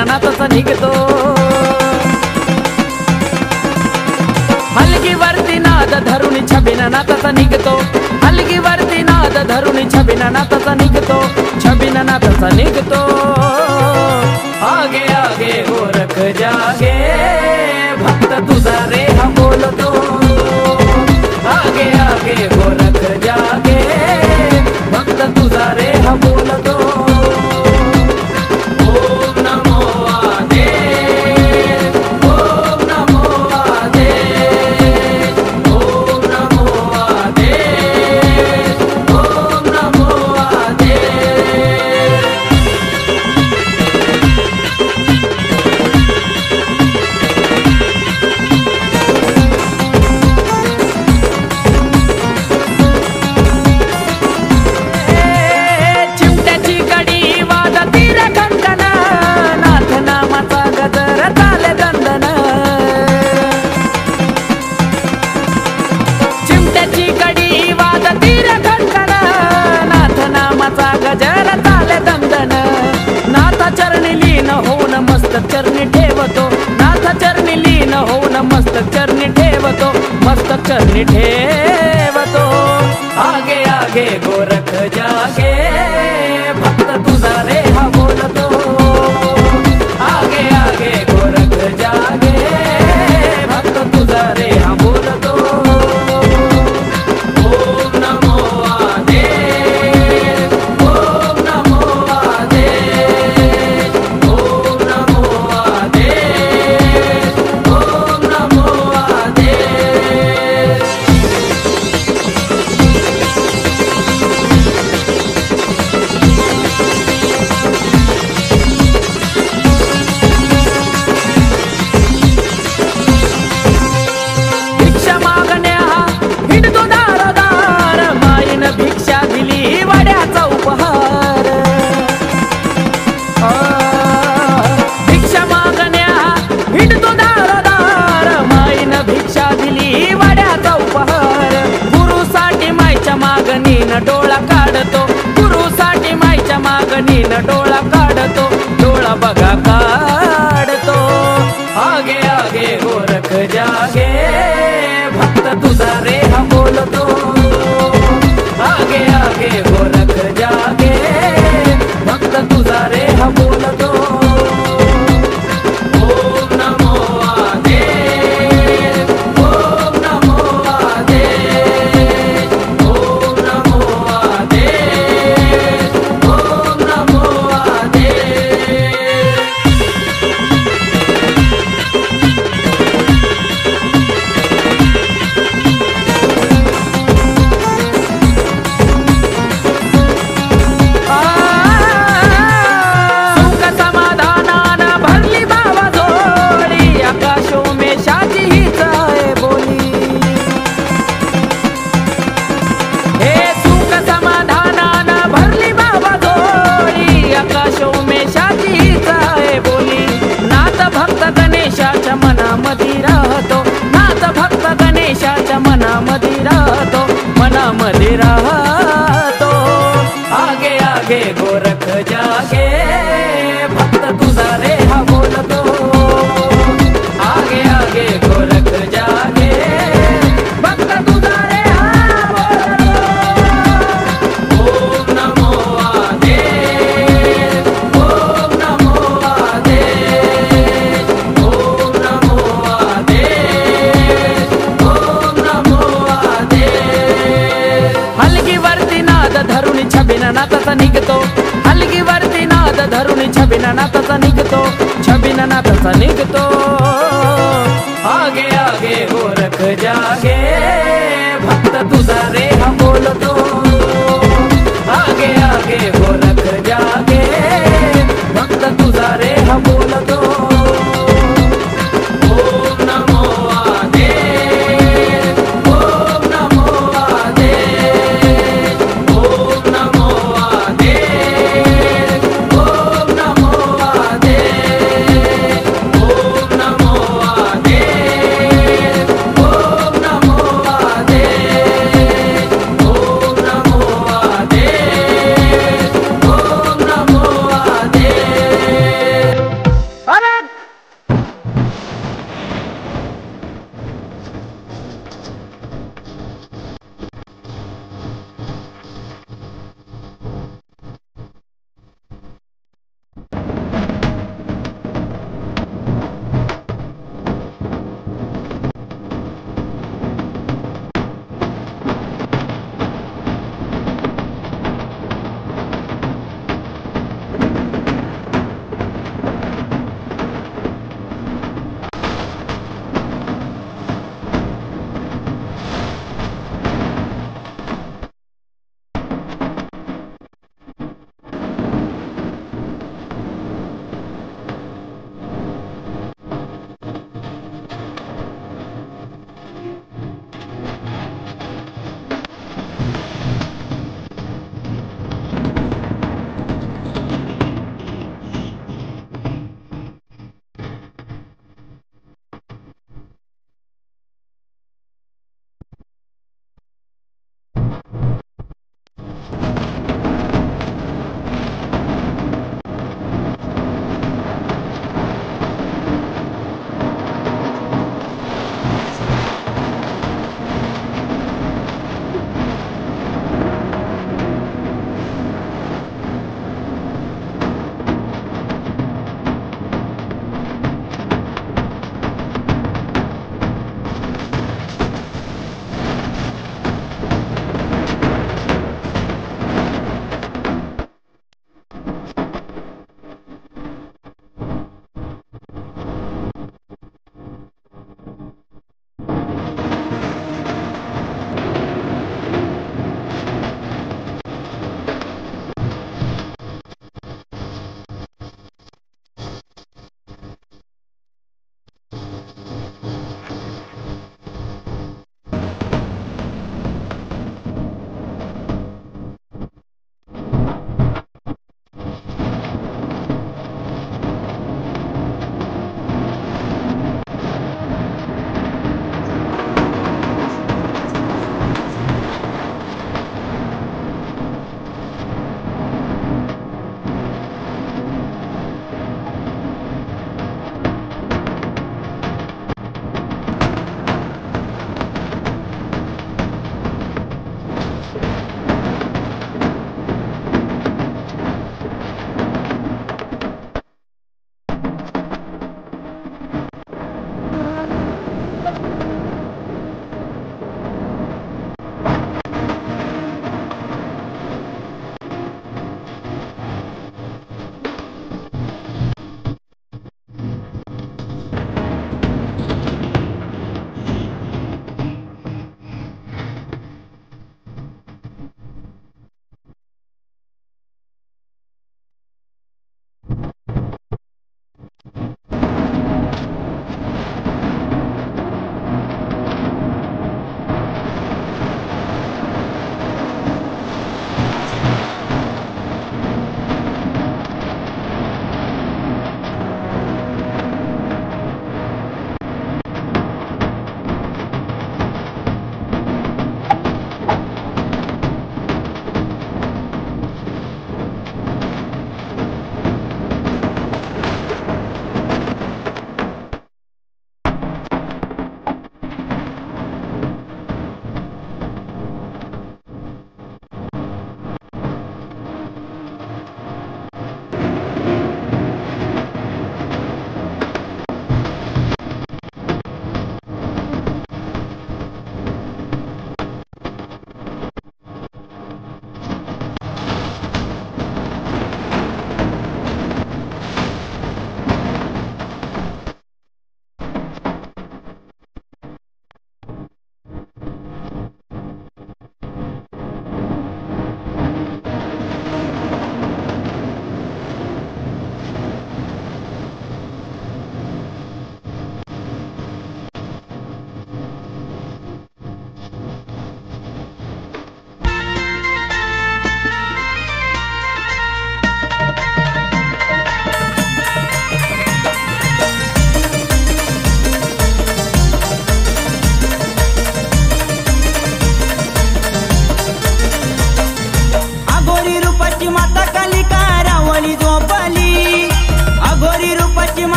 छबिनानाथाचा निघतो. हलगीवरती नाद धरून छबिनानाथाचा निघतो. हलगीवरती नाद धरून छबिनानाथाचा निघतो. छबिनानाथाचा निघतो. आगे आगे गोरख जागे भक्त तुझा रे हा बोलतो. आगे आगे गोरख जागे भक्त तुझा रे हा बोलतो. ओम नमो आदे ओम नमो आदे ओम नमो आदे ओम नमो आदे. गजर चाले दंदन नाथ चरणी लीन होऊन मस्तक चरणी ठेवतो. नाथ चरणी लीन होऊन मस्तक चरणी ठेवतो. मस्तक चरणी ठेवतो. आगे आगे गोरख जागे भक्त तुझा रे हा बोलतो. आगे आगे गोरख जागे भक्त तुझा रे हा बोलतो. ओम नमो आदे ओम नमो आदे ओम नमो आदे ओम नमो आदे. भिक्षा मागण्या हिंडतो दारोदार माईन भिक्षा दिली वड्याचा उपहार. भिक्षा मागण्या हिंडतो दारोदार माईन भिक्षा दिली वड्याचा उपहार. गुरुसाठी माईच्या मागणीनं डोळा काढतो. गुरुसाठी माईच्या मागणीनं डोळा काढतो. डोळा बघा काढतो. आगे आगे गोरख जागे भक्त तुझा रे हा बोलतो. आगे आगे गोरख जागे भक्त तुझा रे हा बोलतो. ओम नमो आदे ओम नमो आदे ओम नमो आदे ओम नमो आदे. सुख समाधानानं भरली बाबा जोडी आकाशो मेषाची हीच आहे बोली. हे सुख समाधानानं भरली बाबा जोडी आकाशो मेषाची हीच आहे बोली. नाथ भक्त गणेशाच्या मनामध्ये राहतो. नाथ भक्त गणेशाच्या मनामध्ये राहतो. मनामध्ये राहतो. आगे आगे गोरख जागे भक्त तुझा रे हा बोलतो. आगे आगे गोरख जागे भक्त तुझा रे हा बोलतो. ओम नमो आदे ओम नमो आदे ओम नमो आदे ओम नमो आदे. हलगीवरती नाद धरून छबिनानाथाचा निघतो. हलगीवरती नाद धरून छबिनानाथाचा निघतो. छबिनानाथाचा निघतो. आगे आगे गोरख जागे भक्त तुझा रे हा बोलतो. आगे आगे गोरख जागे भक्त तुझा रे हा बोलतो. ओम नमो आदे ओम नमो आदे ओम नमो आदे ओम नमो आदे ओम नमो आदे ओम नमो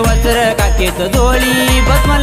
वस्त्र काकेत जोळी भस्म